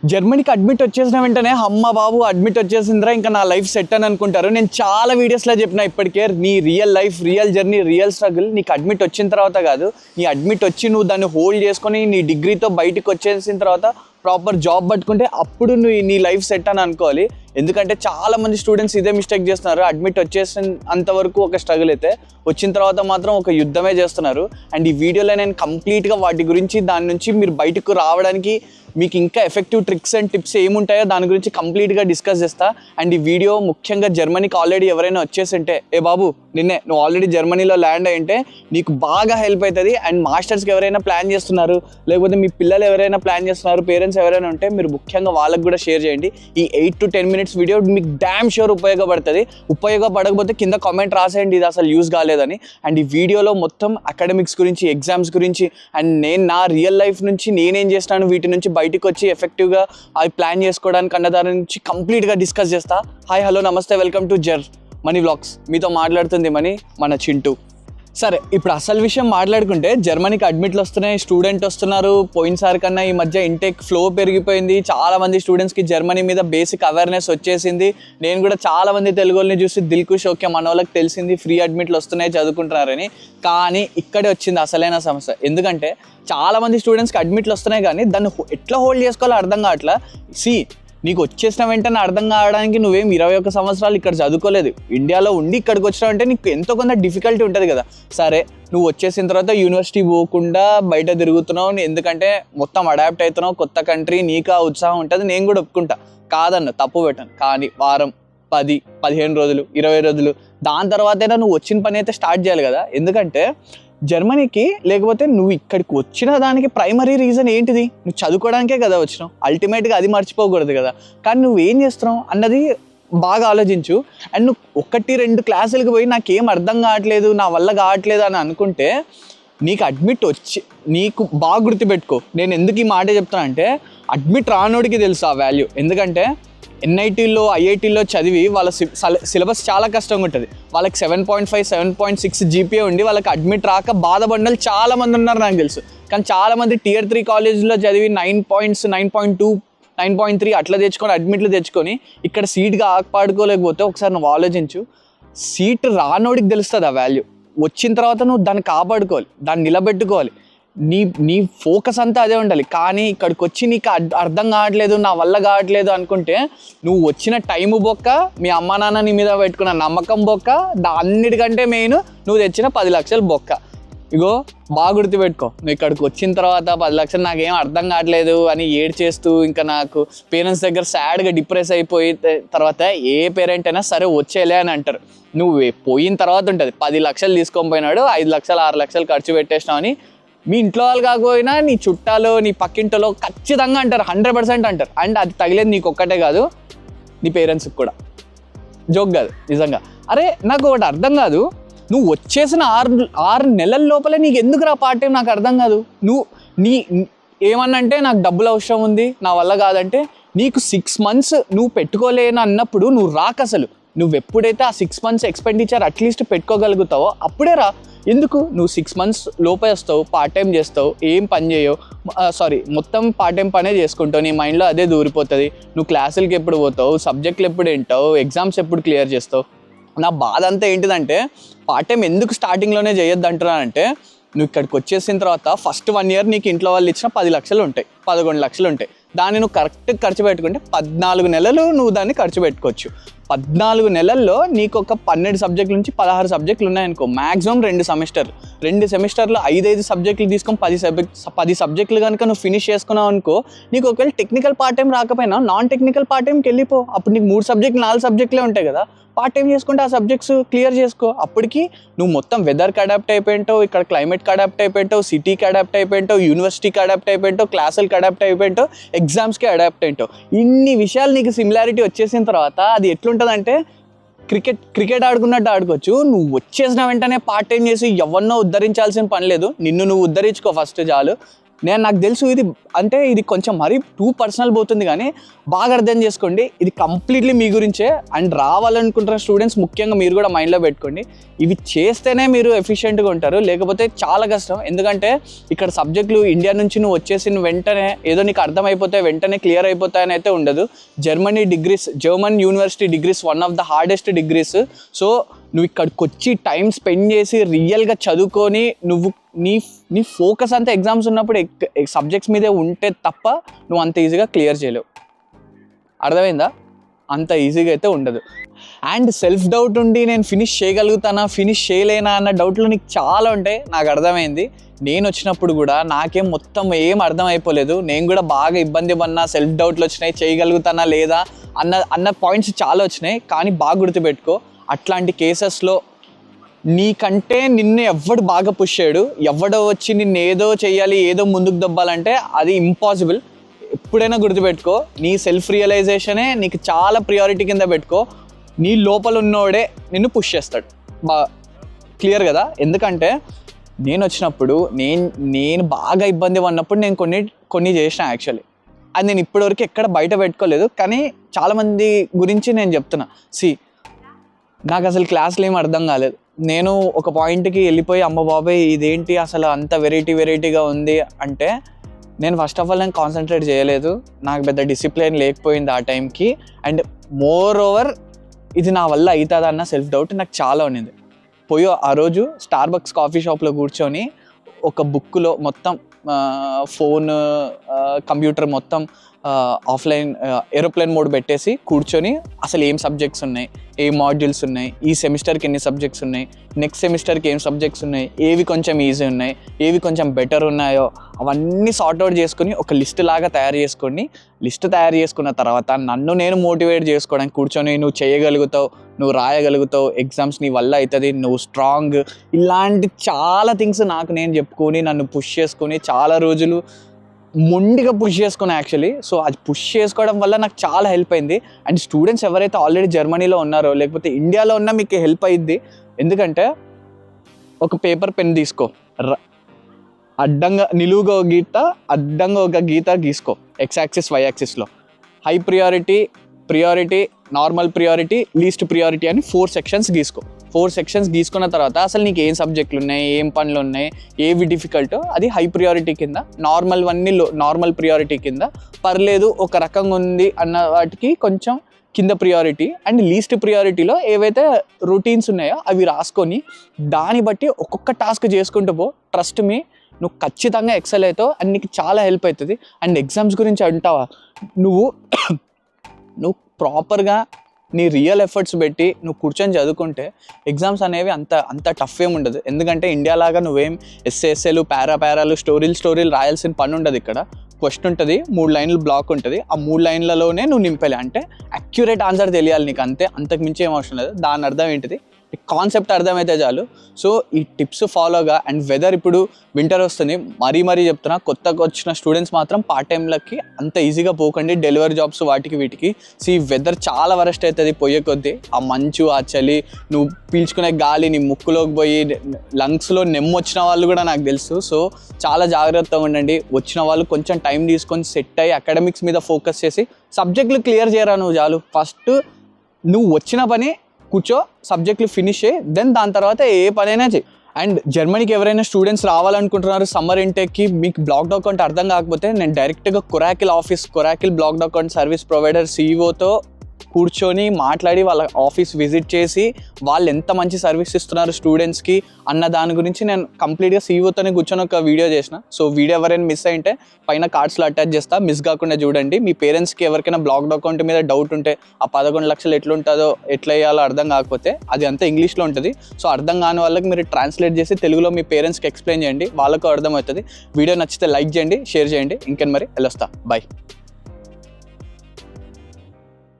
జర్మనీకి అడ్మిట్ వచ్చేసిన వెంటనే అమ్మ బాబు అడ్మిట్ వచ్చేసిందిరా ఇంకా నా లైఫ్ సెట్ అని అనుకుంటారు. నేను చాలా వీడియోస్లో చెప్పిన ఇప్పటికే, నీ real life, real journey, real struggle నీకు అడ్మిట్ వచ్చిన తర్వాత కాదు. నీ అడ్మిట్ వచ్చి నువ్వు దాన్ని హోల్డ్ చేసుకొని నీ డిగ్రీతో బయటకు వచ్చేసిన తర్వాత ప్రాపర్ జాబ్ పట్టుకుంటే అప్పుడు నువ్వు నీ లైఫ్ సెట్ అని అనుకోవాలి. ఎందుకంటే చాలామంది స్టూడెంట్స్ ఇదే మిస్టేక్ చేస్తున్నారు. అడ్మిట్ వచ్చేసిన అంతవరకు ఒక స్ట్రగుల్ అయితే, వచ్చిన తర్వాత మాత్రం ఒక యుద్ధమే చేస్తున్నారు. అండ్ ఈ వీడియోలో నేను కంప్లీట్గా వాటి గురించి, దాని నుంచి మీరు బయటకు రావడానికి మీకు ఇంకా ఎఫెక్టివ్ ట్రిక్స్ అండ్ టిప్స్ ఏముంటాయో దాని గురించి కంప్లీట్గా డిస్కస్ చేస్తా. అండ్ ఈ వీడియో ముఖ్యంగా జర్మనీకి ఆల్రెడీ ఎవరైనా వచ్చేసింటే, ఏ బాబు నిన్నే నువ్వు ఆల్రెడీ జర్మనీలో ల్యాండ్ అయ్యింటే నీకు బాగా హెల్ప్ అవుతుంది. అండ్ మాస్టర్స్కి ఎవరైనా ప్లాన్ చేస్తున్నారు, లేకపోతే మీ పిల్లలు ఎవరైనా ప్లాన్ చేస్తున్నారు, పేరెంట్స్ ఎవరైనా ఉంటే మీరు ముఖ్యంగా వాళ్ళకి కూడా షేర్ చేయండి. ఈ 8 to 10 minutes వీడియో మీకు డ్యామ్ షూర్ ఉపయోగపడుతుంది. ఉపయోగపడకపోతే కింద కామెంట్ రాసేయండి ఇది అసలు యూజ్ కాలేదని. అండ్ ఈ వీడియోలో మొత్తం అకాడమిక్స్ గురించి, ఎగ్జామ్స్ గురించి, అండ్ నేను నా రియల్ లైఫ్ నుంచి నేనేం చేస్తాను, వీటి నుంచి బయటకు వచ్చి ఎఫెక్టివ్గా అవి ప్లాన్ చేసుకోవడానికి అన్న దాని నుంచి కంప్లీట్గా డిస్కస్ చేస్తా. హాయ్, హలో, నమస్తే, వెల్కమ్ టు మనీ వ్లాగ్స్. మీతో మాట్లాడుతుంది మన చింటూ. సరే, ఇప్పుడు అసలు విషయం మాట్లాడుకుంటే, జర్మనీకి అడ్మిట్లు వస్తున్నాయి, స్టూడెంట్ వస్తున్నారు. పోయినసారి కన్నా ఈ మధ్య ఇంటేక్ ఫ్లో పెరిగిపోయింది. చాలామంది స్టూడెంట్స్కి జర్మనీ మీద బేసిక్ అవేర్నెస్ వచ్చేసింది. నేను కూడా చాలామంది తెలుగు వాళ్ళని చూసి దిల్కుష్, ఓకే మన వాళ్ళకి తెలిసింది ఫ్రీ అడ్మిట్లు వస్తున్నాయి చదువుకుంటున్నారని. కానీ ఇక్కడే వచ్చింది అసలైన సమస్య. ఎందుకంటే చాలామంది స్టూడెంట్స్కి అడ్మిట్లు వస్తున్నాయి కానీ దాన్ని ఎట్లా హోల్డ్ చేసుకోవాలో అర్థం కావట్లా. నీకు వచ్చేసిన వెంటనే అర్థం కావడానికి నువ్వేం 21 సంవత్సరాలు ఇక్కడ చదువుకోలేదు. ఇండియాలో ఉండి ఇక్కడికి వచ్చినావంటే నీకు ఎంతో కొంత డిఫికల్టీ ఉంటుంది కదా. సరే, నువ్వు వచ్చేసిన తర్వాత యూనివర్సిటీ పోకుండా బయట తిరుగుతున్నావు, ఎందుకంటే మొత్తం అడాప్ట్ అవుతున్నావు, కొత్త కంట్రీ, నీకు ఆ ఉత్సాహం ఉంటుంది. నేను కూడా ఒప్పుకుంటా, కాదన్న తప్పు పెట్టాను. కానీ వారం, 10, 15 రోజులు, 20 రోజులు దాని తర్వాతైనా నువ్వు వచ్చిన పని అయితే స్టార్ట్ చేయాలి కదా. ఎందుకంటే జర్మనీకి, లేకపోతే నువ్వు ఇక్కడికి వచ్చిన దానికి ప్రైమరీ రీజన్ ఏంటిది? నువ్వు చదువుకోవడానికే కదా వచ్చినావు. అల్టిమేట్గా అది మర్చిపోకూడదు కదా. కానీ నువ్వేం చేస్తున్నావు అన్నది బాగా ఆలోచించు. అండ్ నువ్వు 1-2 క్లాసులకు పోయి నాకేం అర్థం కావట్లేదు, నా వల్ల కావట్లేదు అని అనుకుంటే నీకు అడ్మిట్ వచ్చి, నీకు బాగా గుర్తుపెట్టుకో. నేను ఎందుకు ఈ మాట చెప్తాను అంటే, అడ్మిట్ రానోడికి తెలుసు ఆ వాల్యూ. ఎందుకంటే ఎన్ఐటీలో, ఐఐటీలో చదివి వాళ్ళ సిలబస్ చాలా కష్టంగా ఉంటుంది. వాళ్ళకి 7.5, 7.6 జీపీఏ ఉండి వాళ్ళకి అడ్మిట్ రాక బాధపడిన చాలామంది ఉన్నారు నాకు తెలుసు. కానీ చాలామంది Tier 3 కాలేజీలో చదివి 9 points, 9.2, 9.3 అట్లా తెచ్చుకొని అడ్మిట్లు తెచ్చుకొని ఇక్కడ సీట్గా ఆపాడుకోలేకపోతే ఒకసారి నువ్వు ఆలోచించు. సీట్ రానోడికి తెలుస్తుంది ఆ వాల్యూ. వచ్చిన తర్వాత నువ్వు దాన్ని కాపాడుకోవాలి, దాన్ని నిలబెట్టుకోవాలి. నీ ఫోకస్ అంతా అదే ఉండాలి. కానీ ఇక్కడికి వచ్చి నీకు అర్థం కావట్లేదు, నా వల్ల కావట్లేదు అనుకుంటే నువ్వు వచ్చిన టైము బొక్క, మీ అమ్మా నాన్న నీ మీద పెట్టుకున్న నమ్మకం బొక్క, అన్నిటికంటే మెయిన్ నువ్వు తెచ్చిన 10 లక్షలు బొక్క. ఇగో బాగా గుర్తుపెట్టుకో, నువ్వు ఇక్కడికి వచ్చిన తర్వాత 10 లక్షలు నాకేం అర్థం కావట్లేదు అని ఏడ్చేస్తూ, ఇంకా నాకు పేరెంట్స్ దగ్గర సాడ్గా డిప్రెస్ అయిపోయి తర్వాత ఏ పేరెంట్ అయినా సరే వచ్చేలే అని అంటారు. నువ్వు పోయిన తర్వాత ఉంటుంది 10 లక్షలు తీసుకొని పోయినాడు, 5 లక్షలు 6 లక్షలు ఖర్చు పెట్టేసినావు అని మీ ఇంట్లో వాళ్ళు కాకపోయినా నీ చుట్టాలు, నీ పక్కింటిలో ఖచ్చితంగా అంటారు, 100% అంటారు. అండ్ అది తగిలేదు నీకు ఒక్కటే కాదు, నీ పేరెంట్స్కి కూడా. జోక్ కాదు, నిజంగా. అరే నాకు ఒకటి అర్థం కాదు, నువ్వు వచ్చేసిన 6 నెలల లోపలే నీకు ఎందుకు రా పార్ట్ టైం నాకు అర్థం కాదు. నీ ఏమన్నంటే నాకు డబ్బులు అవసరం ఉంది, నా వల్ల కాదంటే, నీకు 6 months నువ్వు పెట్టుకోలేను అన్నప్పుడు నువ్వు రాక. అసలు నువ్వు ఎప్పుడైతే ఆ 6 months ఎక్స్పెండిచర్ అట్లీస్ట్ పెట్టుకోగలుగుతావో అప్పుడే రా. ఎందుకు నువ్వు 6 months లోపే వస్తావు, పార్ట్ టైం చేస్తావు, ఏం పని చేయవు, మొత్తం పార్ట్ టైం పనే చేసుకుంటావు, నీ మైండ్లో అదే దూరిపోతుంది. నువ్వు క్లాసులకి ఎప్పుడు పోతావు, సబ్జెక్టులు ఎప్పుడు వింటావు, ఎగ్జామ్స్ ఎప్పుడు క్లియర్ చేస్తావు. నా బాధ అంతా ఏంటిదంటే, పార్ట్ టైం ఎందుకు స్టార్టింగ్లోనే చేయొద్దు అంటున్నానంటే, నువ్వు ఇక్కడికి వచ్చేసిన తర్వాత ఫస్ట్ 1 year నీకు ఇంట్లో వాళ్ళు ఇచ్చిన 10 లక్షలు ఉంటాయి, 11 లక్షలు ఉంటాయి. దాన్ని నువ్వు కరెక్ట్గా ఖర్చు పెట్టుకుంటే 14 నెలలు నువ్వు దాన్ని ఖర్చు పెట్టుకోవచ్చు. 14 నెలల్లో నీకు ఒక 12 సబ్జెక్టుల నుంచి 16 సబ్జెక్టులు ఉన్నాయనుకో, మ్యాక్సిమం 2 సెమిస్టర్లు 5 సబ్జెక్టులు తీసుకొని 10 సబ్జెక్టులు కనుక నువ్వు ఫినిష్ చేసుకున్నావు అనుకో, నీకు ఒకవేళ టెక్నికల్ పార్ట్ టైం రాకపోయినా నాన్ టెక్నికల్ పార్ట్ టైంకి వెళ్ళిపో. అప్పుడు నీకు 3 సబ్జెక్టులు 4 సబ్జెక్టులే ఉంటాయి కదా. పార్ట్ టైం చేసుకుంటే ఆ సబ్జెక్ట్స్ క్లియర్ చేసుకో. అప్పటికి నువ్వు మొత్తం వెదర్కి అడాప్ట్ అయిపోయింటావు, ఇక్కడ క్లైమేట్కి అడాప్ట్ అయిపోయింటావు, సిటీకి అడాప్ట్ అయిపోయింటావు, యూనివర్సిటీకి అడాప్ట్ అయిపోయింటావు, క్లాసులకి అడాప్ట్ అయిపోయింటావు, ఎగ్జామ్స్కి అడాప్ట్ అయిపోయింటావు. ఇన్ని విషయాలు నీకు సిమిలారిటీ వచ్చేసిన తర్వాత అది ఎట్లుంటుందంటే, క్రికెట్ ఆడుకున్నట్టు ఆడుకోవచ్చు. నువ్వు వచ్చేసిన వెంటనే పార్ట్ టైం చేసి ఎవరినో ఉద్ధరించాల్సిన పని లేదు, నిన్ను నువ్వు ఉద్ధరించుకో ఫస్ట్ చాలు. నాకు తెలుసు ఇది అంటే ఇది కొంచెం మరీ టూ పర్సనల్ పోతుంది, కానీ బాగా అర్థం చేసుకోండి, ఇది కంప్లీట్లీ మీ గురించే. అండ్ రావాలనుకుంటున్న స్టూడెంట్స్ ముఖ్యంగా మీరు కూడా మైండ్లో పెట్టుకోండి, ఇవి చేస్తేనే మీరు ఎఫిషియెంట్గా ఉంటారు, లేకపోతే చాలా కష్టం. ఎందుకంటే ఇక్కడ సబ్జెక్టులు ఇండియా నుంచి నువ్వు వచ్చేసిన వెంటనే ఏదో నీకు అర్థమైపోతే వెంటనే క్లియర్ అయిపోతాయని అయితే ఉండదు. German university degrees one of the hardest degrees. So నువ్వు ఇక్కడికి వచ్చి టైం స్పెండ్ చేసి రియల్గా చదువుకొని నువ్వు నీ ఫోకస్ అంతా ఎగ్జామ్స్ ఉన్నప్పుడు సబ్జెక్ట్స్ మీదే ఉంటే తప్ప నువ్వు అంత ఈజీగా క్లియర్ చేయలేవు. అర్థమైందా? అంత ఈజీగా అయితే ఉండదు. అండ్ సెల్ఫ్ డౌట్ ఉండి నేను ఫినిష్ చేయలేనా అన్న డౌట్లు నీకు చాలా ఉంటాయి, నాకు అర్థమైంది. నేను వచ్చినప్పుడు కూడా నాకేం మొత్తం ఏం అర్థం అయిపోలేదు, నేను కూడా బాగా ఇబ్బంది పడినా, సెల్ఫ్ డౌట్లు వచ్చినాయి, చేయగలుగుతానా లేదా అన్న పాయింట్స్ చాలా వచ్చినాయి. కానీ బాగా గుర్తుపెట్టుకో, అట్లాంటి కేసెస్లో నీకంటే నిన్ను ఎవడు బాగా పుష్ చేయడు, ఎవడో వచ్చి నిన్ను ఏదో చేయాలి, ఏదో ముందుకు దొబ్బాలంటే అది ఇంపాసిబుల్. ఎప్పుడైనా గుర్తుపెట్టుకో, నీ సెల్ఫ్ రియలైజేషనే నీకు చాలా ప్రియారిటీ కింద పెట్టుకో. నీ లోపల ఉన్నోడే నిన్ను పుష్ చేస్తాడు. క్లియర్ కదా? ఎందుకంటే నేను వచ్చినప్పుడు నేను బాగా ఇబ్బంది పడినప్పుడు నేను కొన్ని చేసిన యాక్చువల్లీ. అది నేను ఇప్పటివరకు ఎక్కడ బయట పెట్టుకోలేదు, కానీ చాలామంది గురించి నేను చెప్తున్నా. నాకు అసలు క్లాస్లో ఏం అర్థం కాలేదు. నేను ఒక పాయింట్కి వెళ్ళిపోయి అమ్మ బాబాయ్ ఇదేంటి అసలు అంత వెరైటీగా ఉంది అంటే, నేను ఫస్ట్ ఆఫ్ ఆల్ నేను కాన్సన్ట్రేట్ చేయలేదు, నాకు పెద్ద డిసిప్లిన్ లేకపోయింది ఆ టైంకి. అండ్ మోర్ ఓవర్ ఇది నా వల్ల అవుతుందా అన్న సెల్ఫ్ డౌట్ నాకు చాలా ఉన్నింది. ఆ రోజు స్టార్బక్స్ కాఫీ షాప్లో కూర్చొని ఒక బుక్లో మొత్తం ఫోన్ కంప్యూటర్ మొత్తం ఆఫ్లైన్ ఏరోప్లేన్ మోడ్ పెట్టేసి కూర్చొని అసలు ఏం సబ్జెక్ట్స్ ఉన్నాయి, ఏ మాడ్యూల్స్ ఉన్నాయి, ఈ సెమిస్టర్కి ఎన్ని సబ్జెక్ట్స్ ఉన్నాయి, నెక్స్ట్ సెమిస్టర్కి ఏం సబ్జెక్ట్స్ ఉన్నాయి, ఏవి కొంచెం ఈజీ ఉన్నాయి, ఏవి కొంచెం బెటర్ ఉన్నాయో అవన్నీ సార్ట్అవుట్ చేసుకొని ఒక లిస్ట్ లాగా తయారు చేసుకున్న తర్వాత నన్ను నేను మోటివేట్ చేసుకోవడానికి కూర్చొని నువ్వు చేయగలుగుతావు, నువ్వు రాయగలుగుతావు, ఎగ్జామ్స్ నీ వల్ల అవుతుంది, నువ్వు స్ట్రాంగ్, ఇలాంటి చాలా థింగ్స్ నాకు నేను చెప్పుకొని నన్ను పుష్ చేసుకొని చాలా రోజులు మొండిగా పుష్ చేసుకున్నా యాక్చువల్లీ. సో అది పుష్ చేసుకోవడం వల్ల నాకు చాలా హెల్ప్ అయింది. అండ్ స్టూడెంట్స్ ఎవరైతే ఆల్రెడీ జర్మనీలో ఉన్నారో లేకపోతే ఇండియాలో ఉన్నా మీకు హెల్ప్ అయ్యిద్ది. ఎందుకంటే ఒక పేపర్ పెన్ తీసుకో, అడ్డంగా నిలువుగా ఒక గీత, అడ్డంగా ఒక గీత గీసుకో, ఎక్స్ యాక్సిస్ వై యాక్సిస్లో. High priority, normal priority, least priority అని 4 సెక్షన్స్ గీసుకో. 4 సెక్షన్స్ గీసుకున్న తర్వాత అసలు నీకు ఏం సబ్జెక్టులు ఉన్నాయి, ఏం పనులు ఉన్నాయి, ఏవి డిఫికల్టో అది హై ప్రియారిటీ కింద, నార్మల్ ప్రియారిటీ కింద, పర్లేదు ఒక రకంగా ఉంది అన్న వాటికి కొంచెం కింద ప్రియారిటీ, అండ్ లీస్ట్ ప్రియారిటీలో ఏవైతే రొటీన్స్ ఉన్నాయో అవి రాసుకొని దాన్ని బట్టి ఒక్కొక్క టాస్క్ చేసుకుంటూ పో. ట్రస్ట్ మీ, నువ్వు ఖచ్చితంగా ఎక్సెల్ అవుతావు అండ్ నీకు చాలా హెల్ప్ అవుతుంది. అండ్ ఎగ్జామ్స్ గురించి అంటావా, నువ్వు ప్రాపర్గా నీ రియల్ ఎఫర్ట్స్ పెట్టి నువ్వు కూర్చొని చదువుకుంటే ఎగ్జామ్స్ అనేవి అంత టఫ్ ఏమి ఉండదు. ఎందుకంటే ఇండియా లాగా నువ్వేం ఎస్ఏలు పారాలు స్టోరీలు రాయాల్సిన పని ఉండదు. ఇక్కడ క్వశ్చన్ ఉంటుంది, 3 లైన్లు బ్లాక్ ఉంటుంది, ఆ 3 లైన్లలోనే నువ్వు నింపేలే. అంటే అక్యురేట్ ఆన్సర్ తెలియాలి నీకు, అంతకు మించి ఏం అవసరం లేదు. దాని అర్థం ఏంటిది, కాన్సెప్ట్ అర్థమైతే చాలు. సో ఈ టిప్స్ ఫాలోగా, అండ్ వెదర్ ఇప్పుడు వింటర్ వస్తుంది, మరీ చెప్తున్నా, కొత్తగా వచ్చిన స్టూడెంట్స్ మాత్రం పార్ట్ టైంలకి అంత ఈజీగా పోకండి, డెలివరీ జాబ్స్ వీటికి. వెదర్ చాలా వరస్ట్ అవుతుంది పోయే కొద్దీ. ఆ మంచు, ఆ చలి, నువ్వు పీల్చుకునే గాలి నీ ముక్కులోకి పోయి లంగ్స్లో వచ్చిన వాళ్ళు కూడా నాకు తెలుసు. సో చాలా జాగ్రత్తగా ఉండండి. వచ్చిన వాళ్ళు కొంచెం టైం తీసుకొని సెట్ అయ్యి అకాడమిక్స్ మీద ఫోకస్ చేసి సబ్జెక్టులు క్లియర్ చేయరా నువ్వు చాలు. ఫస్ట్ నువ్వు వచ్చిన పని కూర్చో, సబ్జెక్టులు ఫినిష్ అయ్యి దెన్ దాని తర్వాత ఏ పనైనా చేయి. అండ్ జర్మనీకి ఎవరైనా స్టూడెంట్స్ రావాలనుకుంటున్నారు సమ్మర్ ఇంటేక్కి, మీకు బ్లాక్డ్ అకౌంట్ అర్థం కాకపోతే నేను డైరెక్ట్గా కొరాకిల్ బ్లాక్డ్ అకౌంట్ సర్వీస్ ప్రొవైడర్ సీఈఓతో కూర్చొని మాట్లాడి వాళ్ళ ఆఫీస్ విజిట్ చేసి వాళ్ళు ఎంత మంచి సర్వీస్ ఇస్తున్నారు స్టూడెంట్స్కి అన్న దాని గురించి నేను కంప్లీట్గా సీఈఓతోనే కూర్చొని ఒక వీడియో చేసిన. సో వీడియో ఎవరైనా మిస్ అయింటే పైన కార్డ్స్లో అటాచ్ చేస్తా, మిస్ కాకుండా చూడండి. మీ పేరెంట్స్కి ఎవరికైనా బ్లాక్డ్ అకౌంట్ మీద డౌట్ ఉంటే, ఆ 11 లక్షలు ఎట్లా వేయాలో అర్థం కాకపోతే, అది అంతా ఇంగ్లీష్లో ఉంటుంది. సో అర్థం కాని వాళ్ళకి మీరు ట్రాన్స్లేట్ చేసి తెలుగులో మీ పేరెంట్స్కి ఎక్స్ప్లెయిన్ చేయండి, వాళ్ళకు అర్థమవుతుంది. వీడియో నచ్చితే లైక్ చేయండి, షేర్ చేయండి. ఇంకేం మరి వెళ్ళొస్తా, బాయ్.